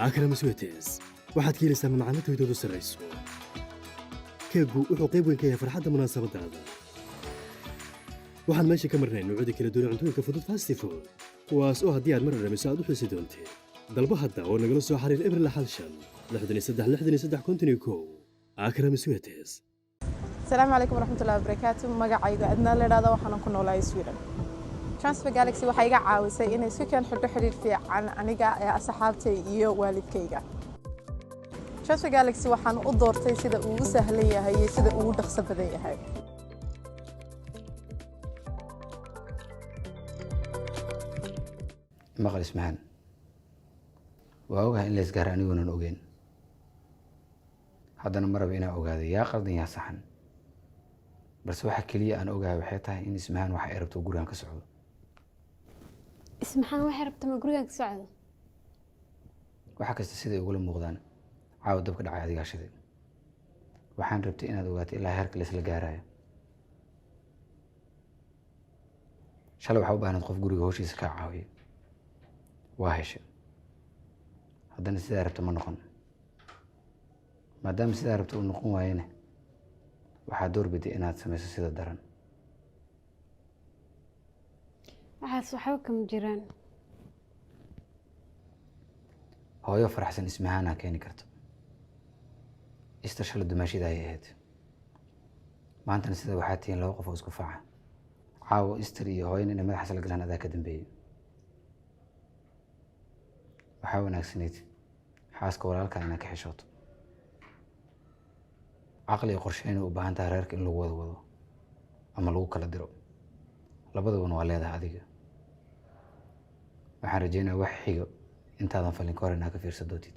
Akram Sweeties waxaad ka helaysaa macmiilkooda sareyso keegu wuxuu qayb weyn ka yahay farxadda munaasabadaada waxaan meesha ka marnay noocyada kala duwan cuntooyinka fudud fast food kuwaas oo haddii aad mar dhamiso aad u xiisi doonteen dalba hadda oo nagala soo xariir April 63 Akram Sweeties. السلام عليكم ورحمة الله وبركاته magacayga adna leedahay waxaan ku noolahay Sweden Transfer Galaxy waxay iga caawisay inay si kan xidho xiriir fiican aniga ee asxaabtay iyo waalidkayga Transfer Galaxy waxaan u doortay sida uu u sahlan yahay iyo sida uu u dhaqso badan yahay maqal ismahan waa ogahay in la isgaar aniguna ogeyn haddana maraba inaan ogaado yaa qaldan yaa saxan balse waxa kaliya aan ogahay waxay tahay in ismahan waxa ay rabto gurigan ka socdo ismahan waxa rabto ma gurigan ka socdo waxa kasta sida ay ugula muuqdaan caawa dabka dhacay adiga shiday waxaan rabtay inaad ogaato ilaa heerka la isla gaarayo shalay waxa u baahnaa qof guriga hawshiisa ka caawiyo waa heshay haddana sidaa rabto ma noqon maadaama sidaa rabto uu noqon waayena waxaad doorbiday inaad samayso sida daran waxaas waxba kama jiraan hooyo faraxsan ismahaana keeni karto istar dumaashida ay ahayd maantana sida waxaa tihiin laba qof oo isku faaca caawo istar iyo hooyana inay madaxa la galaan adaa ka dambeeyay waxaa wanaagsanayd xaaska walaalkaa inaad ka xishooto caqli iyo qorsheyna u baahan tahay reerka in lagu wado ama lagu kala diro labadabana waa leedahay adiga waxaan rajeynayaa wax xiga intaadan falin ka hor inaad ka fiirsan doontid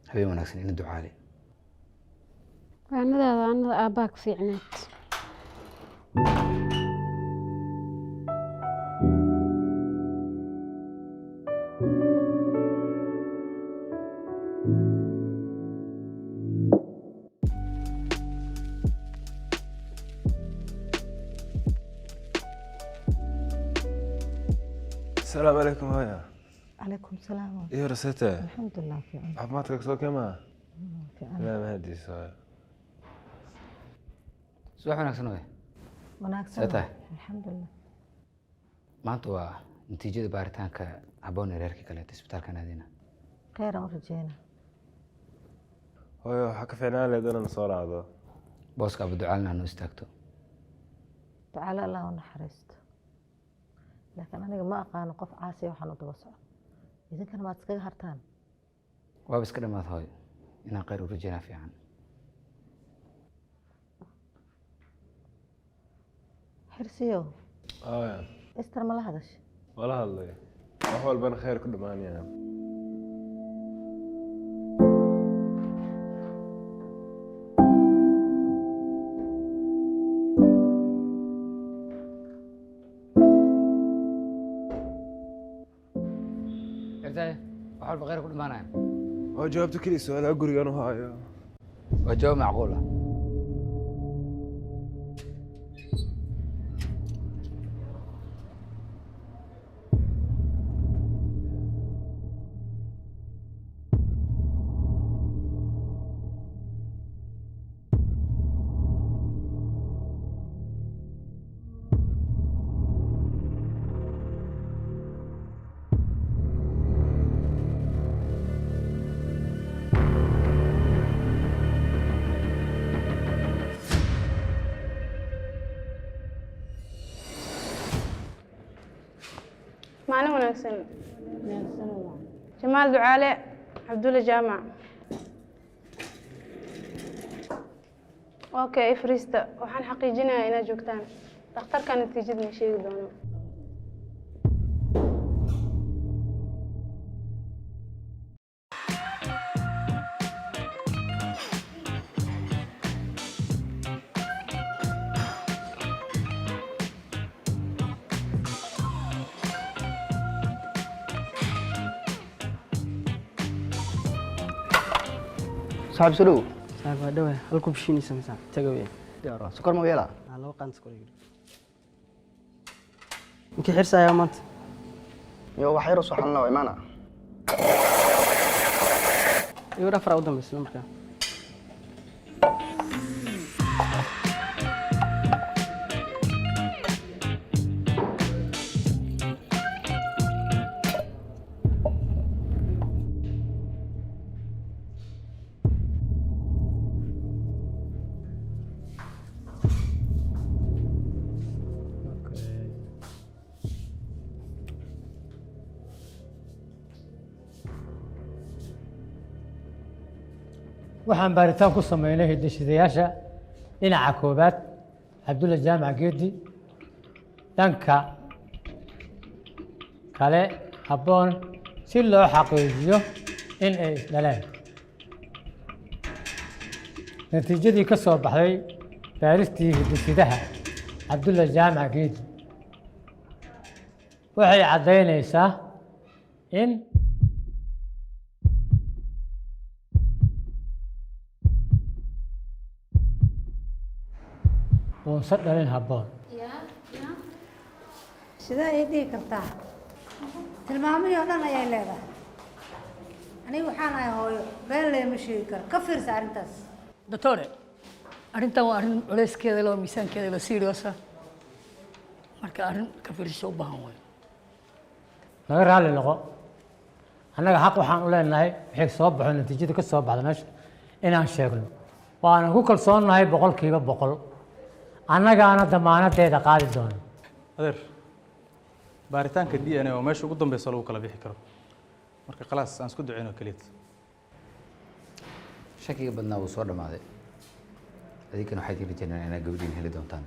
habeen wanaagsan ina ducaale waanadaada anada aabbaa ka fiicnayd السلام عليكم هيا. عليكم السلام. ايه رسيته؟ الحمد لله في عون. حماتك سو كما؟ في عون. لا ما هدي سؤال. subax wanaagsan way wanaagsan. Satahay. Alxamdulillah. maanta waa natiijada baaritaanka habboon ee reerka kale isbitaalka naadina khayr aan rajeyna هو حكى فينا لدينا نصور هذا. booska abu ducaalna aanu istaagto tacaala allah u naxariisto laakiin aniga ma aqaan qof caasi waxaan u daba socdo idinkana maad iskaga hartaan waaba iska dhamaad hooyo inaan khayr u rajeynaa fiican xirsiyo يا. istar ma la hadash ولا هذا. هو البن خير كل ما يعني. irtaay waxa walba khayr ku dhamaanaya هو جاوبت كل سؤال اقول انا هاي. waa jawaab macquul ah maalin wanaagsan Jamaal Ducaale Cabdulla Jaamac Okay Friista waxaan xaqiijinayaa inaad joogtaan dhakhtarka natiijada ma sheegi doono صاحب سلو صاحب هذا هلكم بشيني سمسا تجاوي ديارة سكر ما يلا على وقت سكر يجري يمكن حرصة يا مانت يو وحير صحن الله وإيمانا ewer afar u dambaysa markaa. waxaan baaritaan ku sameynay hidde-sidayaasha dhinaca koowaad cabdulla jaamac geedi dhanka kale habboon si loo xaqiijiyo in ay isdhaleen natiijadii ka soo baxday baaristii hidde-sidaha cabdulla jaamac geedi waxay caddaynaysaa in uunsa dhalin habboon. sidee ay dhihi kartaa tilmaamihii oo dhan ayay leedahay aniga waxaan ahay hooyo been leema sheegi karo ka fiirsa arrintaas doctore arrintan waa arrin culeyskeeda loo miisaankeeda loo seriosa marka arrin ka fiirsasho u baahan way naga raalli noqo annaga xaq waxaan u leenahay wixii soo baxo natiijada ka soo baxda meesha inaan sheegno waanan ku kalsoonnahay 100% annagaana damaanadeeda qaadi doono. adeer baaritaanka DNA oo meesha ugu dambeysa lagu kala bixi karo marka khalaas aan isku duceyno kaliya shakiga badnaa wuu soo dhamaaday adinkana waxaad ii rajaynayaan inaad gabadhiin heli doontaan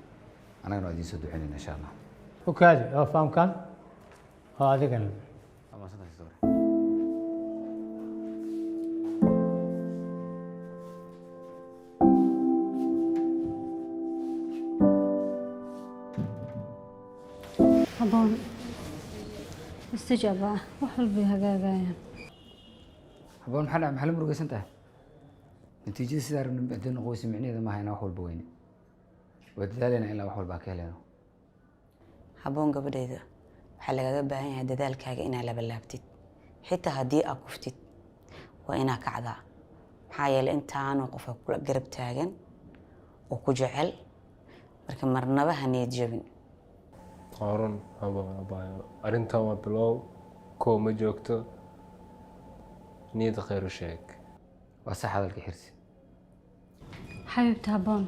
annagana waa idiin soo duceynayna insha allah. Ukaadi oo fahamkan oo adigana habboon istijaaba wax walba hagaagayaan. habboon maxaa la murugaysan tahay natiijada sidaa rabna haddii noqoysa micnaheeda maaha inaan wax walba weyne waa dadaaleyna ilaa wax walba ka heleyno. habboon gabadhayda waxaa lagaga baahan yahay dadaalkaaga inaad laba laabtid xitaa haddii aad kuftid waa inaad kacdaa maxaa yeelay intaanu qofka kula garab taagan oo ku jecel marka marnaba ha niyad jabin. قارن أبا أرنتا ما بلو كو ما جوكتو نيد خير وشيك وصح هذا الكحرس xabiibta habboon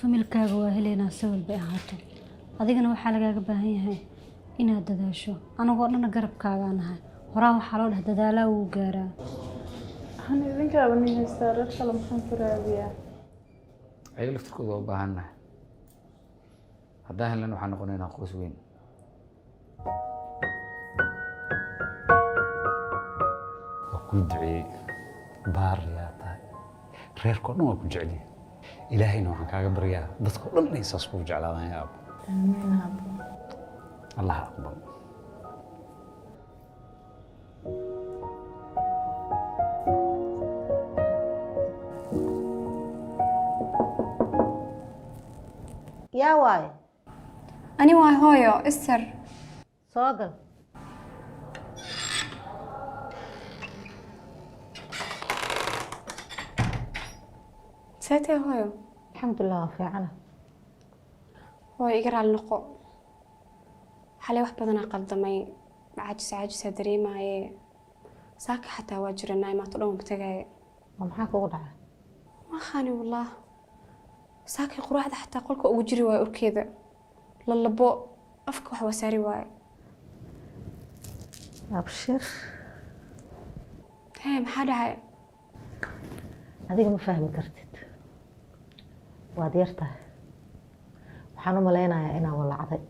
familkaaga waa heleynaa sawir bay ahaato adigana waxaa lagaaga baahan yahay inaad dadaasho anagoo dhanna garabkaagaa nahay horaa waxaa loo dhah dadaalaa wuu gaaraa. waxaan idinkaaba nin haystaa reer kale maxaan ku raadiyaa ayaga laftirkooda waa u baahannahay haddaan helana waxaan noqonaynaa qoys weyn. waa kuu duceeyey baariyaa tahay reerkao dhan waa ku jeceliye ilaahayna waxaan kaaga baryaa dadkao dhan inay saas kugu jeclaadaan yaa abo allah aqbal. yaa waaye ani waa hooyo Esther soo gal ساتي هايو الحمد لله fiicana waa iga raali noqo xalay wax badan aan qaldamay caajis dareemaye saaka xataa waa jiranay ma to dhan tagay maxaa kugu dhacay ma khani wallah saaka quraacda xataa qolka ugu jiri waay urkeeda lalabo afka wax wasaari waay abshir maxaa dhacay adiga ma fahmi kartid waad yartahay waxaan u malaynayaa inaan walacday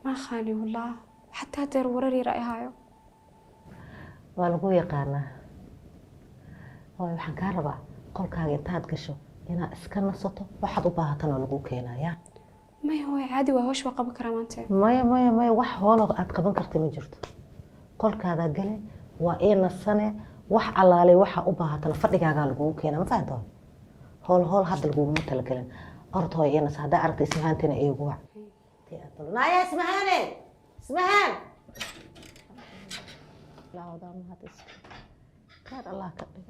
ma khani wallah xataa deer warar yar ay hayo waa lagu yaqaanaa hooy waxaan kaa rabaa qolkaaga intaad gasho inaad iska nasato waxaad u baahatan oo lagu keenayaa maya hooy caadi waa hoosh waa qaban karaa maanta maya wax hoolo aad qaban karta ma jirto qolkaada gale waa ii nasane wax allaale waxa u baahatan fadhigaagaa lagugu keenaa ma fahanto hool hadda laguguma talagelin orod hooy ii nasa haddaa aragta ismahaantina iigu wac naaya ismahaan خير الله كبير.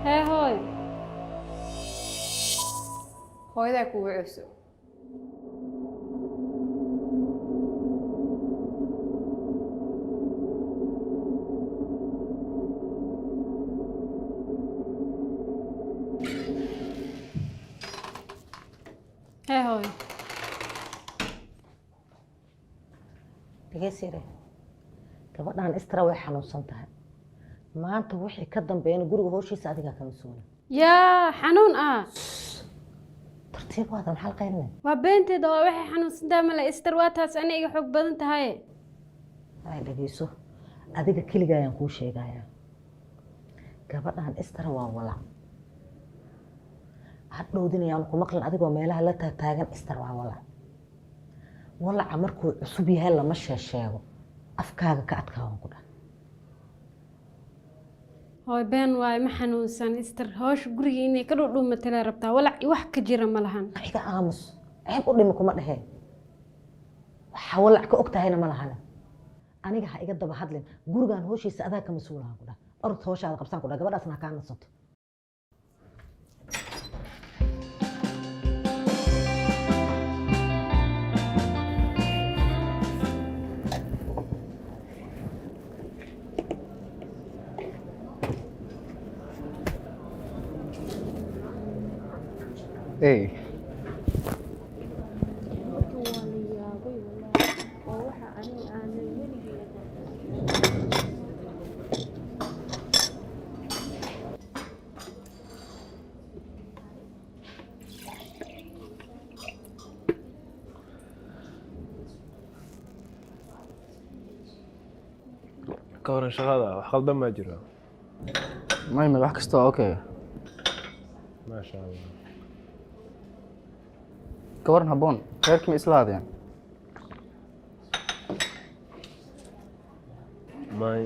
hee hooy hooyadaa kugu cusub hee hooy dhegeysiire gabadhan istara way xanuunsan tahay maanta wixii ka dambeeyana guriga hooshiisa adigaa ka mas-uula yaa xanuun ah tartiib waada maxaa la qaynay waa beenteeda waa waxay xanuunsantahay male istar waa taas ana iga xoog badan tahay ay dhegeyso adiga keliga ayaan kuu sheegayaa gabadhan istara waa walac hadhowdinayaan ku maqlin adigoo meelaha la taagtaagan istar waa walac walaca markuu cusub yahay lama sheego afkaaga ka adkaawan ku dhan hooy been waaye ma xanuunsan istar hawsha guriga inay ka dhudhuumatala rabtaa walac wax ka jira ma lahan iga aamus ceeb u dhimi kuma dheheen waxaa walac ka og tahayna ma lahana aniga ha iga daba hadlin gurigaan hooshiisa adaa ka mas-uulaha ku dhah orod hawshaada qabsaan ku dhah gabadhaasna ha kaa nasato Hey. ka waran shaqada wax khaldan ma jiro ما wax kasta waa okay ما شاء الله ka waran haboon reerkii ma isla hadeen may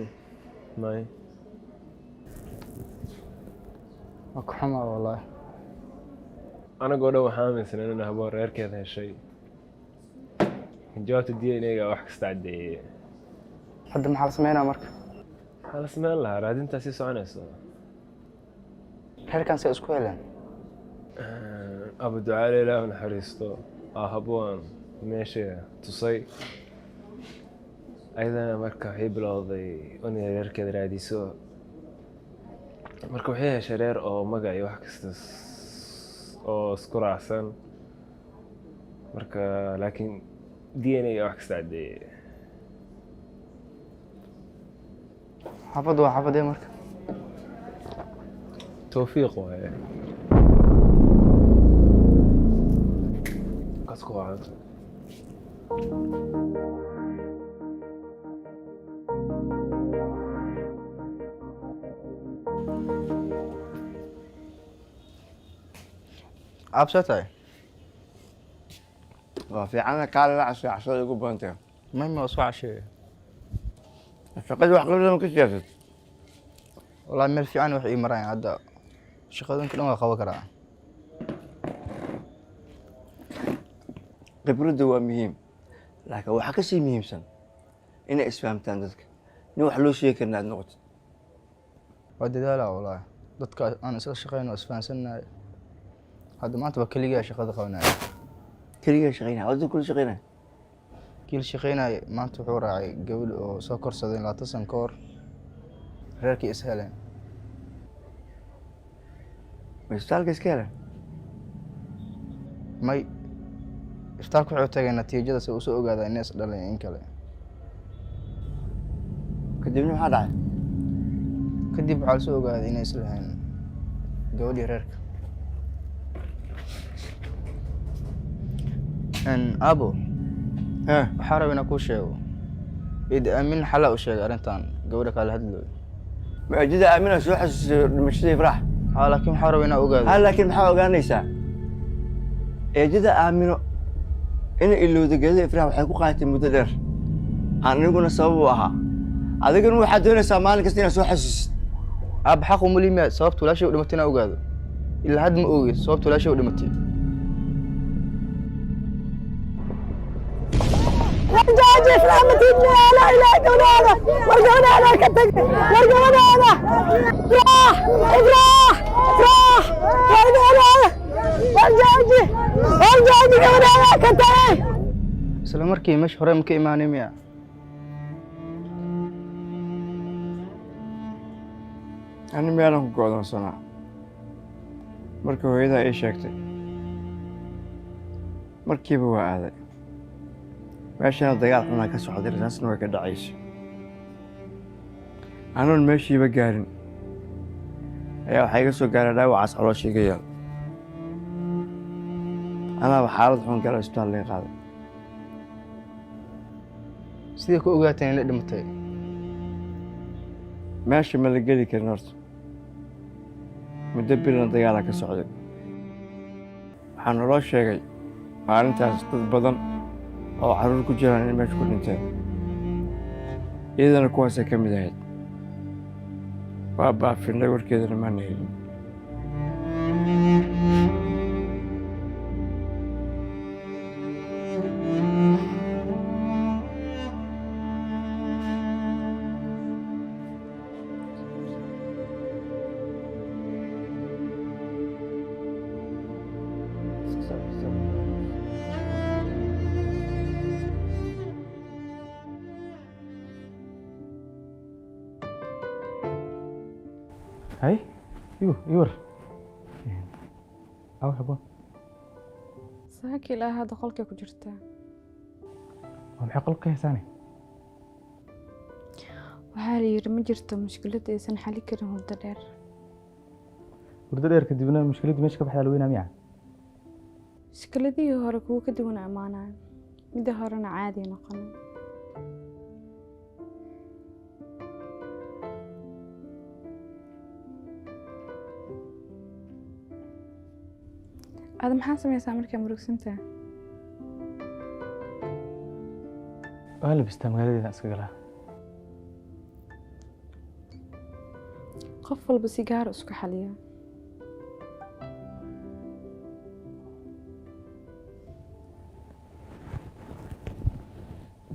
waa ku xumaa wallaahi anagoo dhan waxaa aaminsanaa in haboon reerkeeda heshay jawaabta DNA-ga wax kasta caddeeyey hadda maxaa la sameynaa marka maxaa la sameyn lahaa raadintaa sii soconayso reerkan say isku heleen abu ducaale ilaah naxariisto haboon meesha tusay ayadana marka waxay bilowday inay reerkeeda raadiso marka waxay heshay reer oo magac iyo wax kasta oo isku raacsan marka laakiin DNA-ga wax kasta caddeeyey xaafaddu waa xaafadee marka towfiiq waaye kasku wacan absa tahay waa fiicana kaale la cashay cashada ugu badantahay mama soo cashay shaqadii wax qabadama ka siyaasad wallaahi meel fiican wax ii marayaan hadda shaqadooyinka dhan waa qaban karaa khibradda waa muhiim laakiin waxaa ka sii muhiimsan inay isfahamtaan dadka nin wax loo sheegi karna aad noqotid waa dadaalaa wallaahi dadka aan isla shaqeyno isfahansannahay hadda maanta waa keligaa shaqada qabanaya keligaa shaqeynaya waa dad kula shaqeynaya kiil shaqeynaya maanta wuxuu raacay gabadh oo soo korsaday 20 sano ka hor reerkii is heleen ma isbitaalka iska heleen may isbitaalka wuxuu tagay natiijada si uu soo ogaaday inay is dhaleen in kale kadibna maxaa dhacay kadib waxaa la soo ogaaday inay is lahayn gabadhii reerka abo waxaa rabaa inaan kuu sheego idi aamin xalaa u sheegay arrintan gabadha kala hadlooyo maajida aamina soo xasuusay dhimashadii farax laakiin waxaa rabaa inaan ogaado laakiin maxaa ogaanaysaa eejida aamino inay ilowda geedada ifrax waxay ku qaadatay muddo dheer aniguna sabab u ahaa adigana waxaad doonaysaa maalin kasta inaad soo xasuusid aab xaq uma limaad sababta walaashay u dhimatay inaan ogaado ilaa hadda ma ogeed sababta walaashay u dhimatay warjooji islaamatiidna لا إله إلا الله wargabadha anaa ka tag wargabadhaada ifraax ifraax ifraax wargabadhaada warjooji gabadha anaa ka tagay isla markii meesha hore ma ka imaanay miya ani meelan ku go'doonsanaa marka hooyadaa ii sheegtay markiiba waa aaday meeshana dagaal xunaa ka socday rasaasna way ka dhacaysa anoon meeshiiba gaarin ayaa waxaa iga soo gaaray dhaawacaas caloosh iga yaal anaaba xaalad xun gala isbitaal laga qaaday sidee ku ogaateen inay dhimatay meesha ma la geli karin horta muddo bilana dagaalaa ka socday waxaa naloo sheegay maalintaas dad badan oo carruur ku jiraan inay meesha ku dhinteen iyadana kuwaasay ka mid ahayd waa baafinay warkeedana maana helin هاي يور أو حبون saaki ilaa hadda qolkay ku jirtaa ومحي قلبك يا ثاني waxaa la yidhi ma jirto mushkilad aysan xali karin hurdo dheer ورد دير كدبنا مشكلة مش كبح حلوين ميع mushkiladihii hore kuwa ka duwan ammaanayo midda horena caadi noqonay aad maxaa sameysaa markaa murugsantaa waa labistaa magaaladeeda iska galaa qof walba si gaar isku xaliya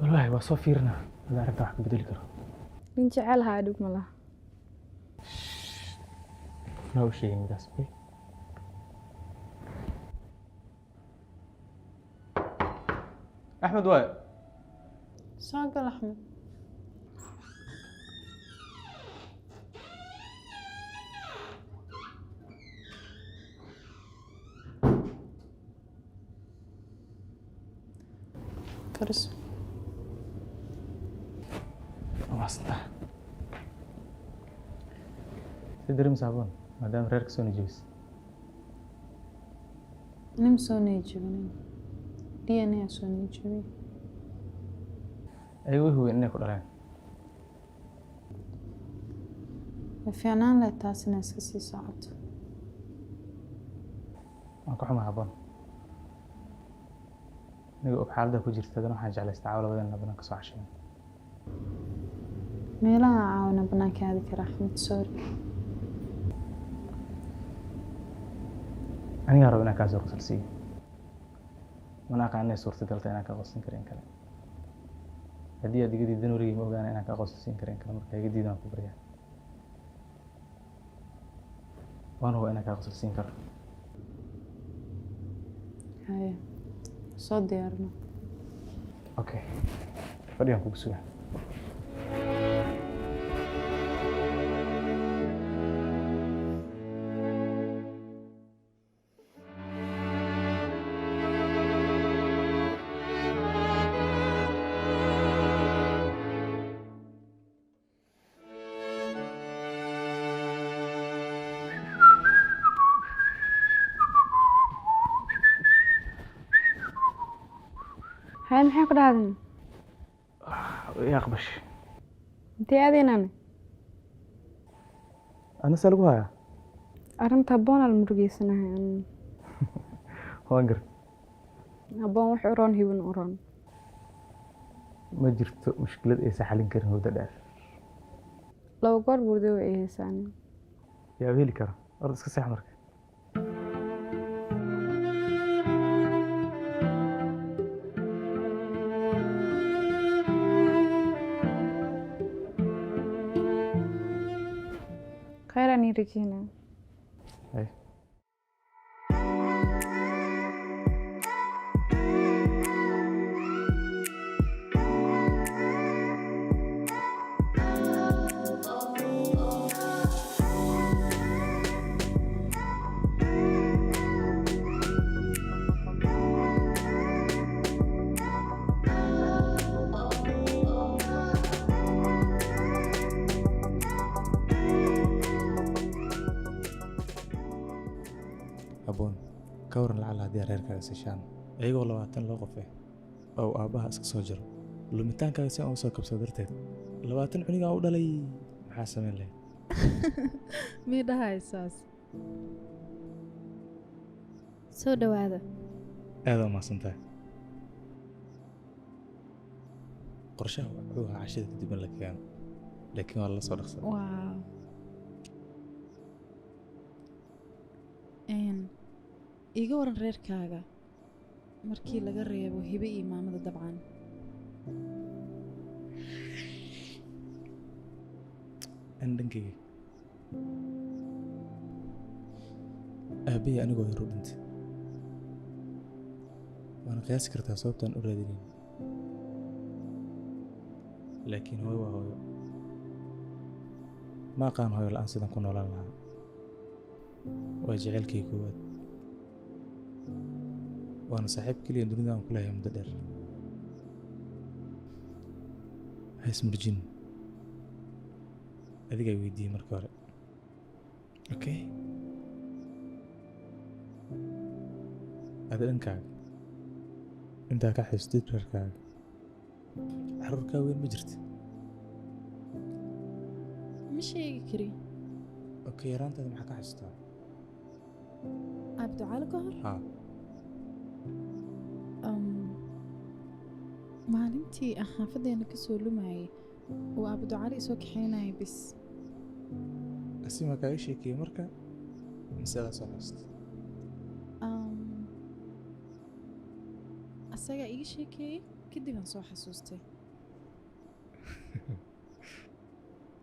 والله waa soo fiirna hada aragta wax ka bedeli karo nin jecel haa dhug ma laha ma u sheegin midaas أحمد واي soo gal axmed kariso واسطة تدري مسابون مادام ريرك سوني جويس nim soo neejibinin DNA soo neejibi أيوه هو إني كل الآن way fiicnaan lahayd taas inay iska sii socoto waan ka xumaa habboon aniga og xaaladda ku jirta haddana waxaan jeclaystaa caawa labadeena banaan ka soo casheeyo meelaha caawina banaanka aadi kara axmed sorry anigaa rabo inaan kaa soo qosalsiiyo mana aqaan inay suurtagalta inaan kaa qosalsin karin kale haddii aad iga diidan warigii ma ogaana inaan kaa qosalsiin karin kale marka iga diidan waan ku baryaa waan hubo inaan kaa qosalsiin karo haya soo diyaarno okay fadhigaan kugu sugaa هاي maxay ku dhahdan يا أقبش intee aadeenaan أنا سألقوا هاي arrinta habboon aan murugeysanahay وانقر habboon wax u roon hibin u roon ما جرت مشكلة إيه سحلين كرين هو ده laba goor burdo way ay heysaan يا ويلي كرم أرد اسك سيح مرك Regina. Hey. Habboon ka waran lacala haddii reerkaaga seshaan iyagoo 20 qof ah oo aabbaha iska soo jiro lumitaankaaga si aan u soo kabsado darteed 20 cunigaa u dhalay maxaa samayn lahayd mii dhahaysaas soo dhawaada aad u mahadsantahay qorshaha wuxuu ahaa cashada kadib in la keeno laakiin waa la soo dhaqsaday waaw iga waran reerkaaga markii laga reebo hibe iyo maamada dabcan dhankayga aabbahay anigoo yar u dhintay waana qiyaasi kartaa sababtaan u raadinayn laakiin hooyo waa hooyo ma aqaan hooyo la-aan sidan ku noolaan lahaa waa jaceylkay koowaad waana saaxiib keliya dunida aan ku leeyahay muddo dheer haysmurjin adigaa weydiiyey marka hore okay ada dhankaaga intaa ka xistid reerkaaga caruurkaa weyn ma jirta ma sheegi kari okay yaraantaada maxaa ka xistaa abducali ka hor haa maalintii aan xaafadeena ka soo lumayay oo abducali isoo kaxaynayay bis asima kaaga sheekiyey marka masadaa soo xasta asagaa iga sheekeeyey kadib aan soo xasuustay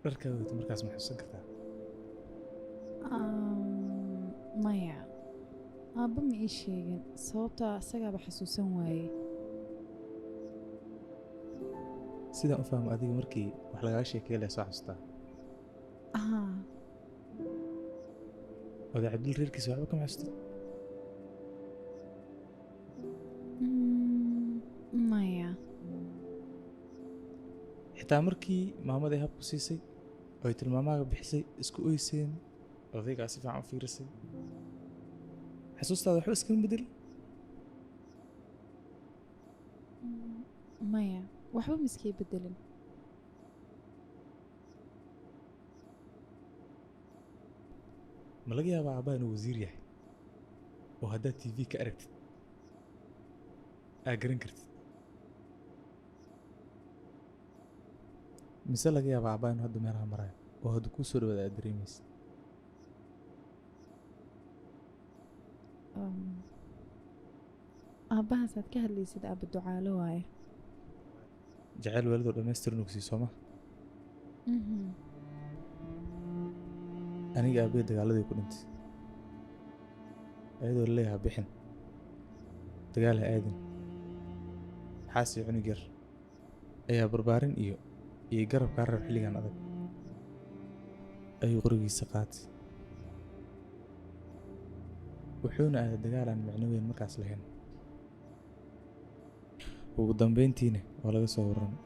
dharkaa weyto markaas ma xusan kartaa maya aabba ma ii sheegin sababtaa asagaaba xasuusan waayey sidaan u fahmo adiga markii wax lagaaga sheekeeye lee soo xasuustaa oday cabdil reerkiisa waxba kama xasuusta maya xitaa markii maamada ay habku siisay oo ay tilmaamaaga bixisay isku oyseen odaygaa si fiican u fiirisay xasuustaada waxba iskama bedel maya waxba miskay bedelin ma laga yaabaa aabbaha inuu wasiir yahay oo haddaad tv ka aragtid aa garan kartid mise laga yaabaa aabbaha inuu hadda meelaha marayo oo hadda kuu soo dhawaada aad dareemaysid aabbahaasaad ka hadlaysid aabba ducaalo waaye jacayl waalidoo dhammaystiran ogsiy sooma aniga aabbahay dagaaladii ku dhintay ayadoo laleeyahaa bixin dagaal ha aadin xaasii cunug yar ayaa barbaarin iyo garab kaa rab xilligan adag ayuu qorigiisa qaatay wuxuuna aaday dagaal aan micno weyn markaas lahayn ugu dambeyntiina waa laga soo warramay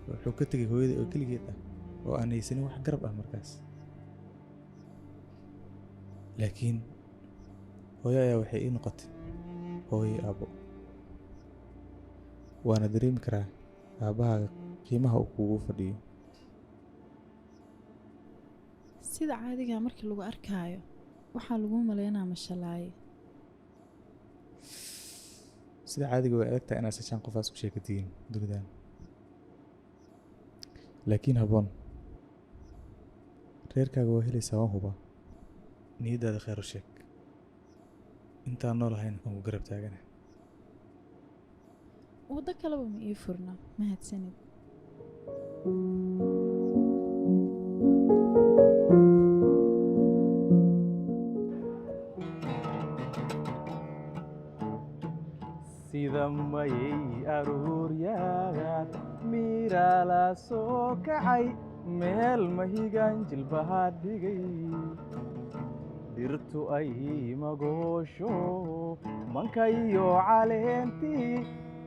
wuxuu ka tegay hooyada oo keligeed ah oo aan haysanin wax garab ah markaas laakiin hooyo ayaa waxay ii noqotay hooyo aabbo waana dareemi karaa aabbahaaga qiimaha uu kuugu fadhiyo sida caadigaa markii lagu arkaayo waxaa lagu malaynaa mashalaaye sida caadiga way adagtahay inaad seshaan qofaas ku sheekatihiin dunidan laakiin habboon reerkaaga waa helaysaa waan hubaa niyaddaada khayr u sheeg intaan nool ahayn waan ku garab taagana waddo kaleba ma ii furna mahadsanid sida mayay aruuryaad miira la soo kacay meel mahigan jilbaha dhigay dhirtu ay magoosho manka iyo caleentii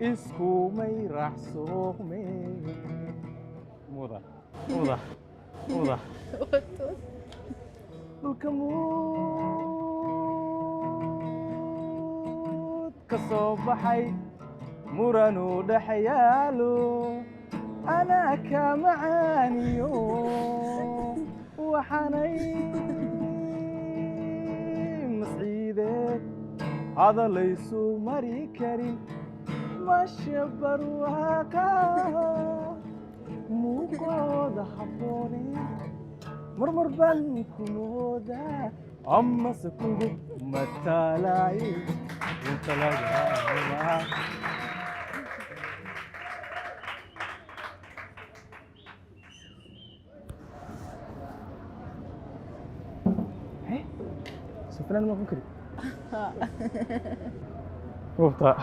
iskumay raxsoome muda muda muda dhulka muud ka soo baxay muranu dhex yaalo anaa ka macaaniyo waxaanay masciideed hadalaysu mari karin masha barwaaqa muuqooda habboone marmar baan ku moodaa amase kugu mataalaaye inta lagaa سفران ما فكري وقتها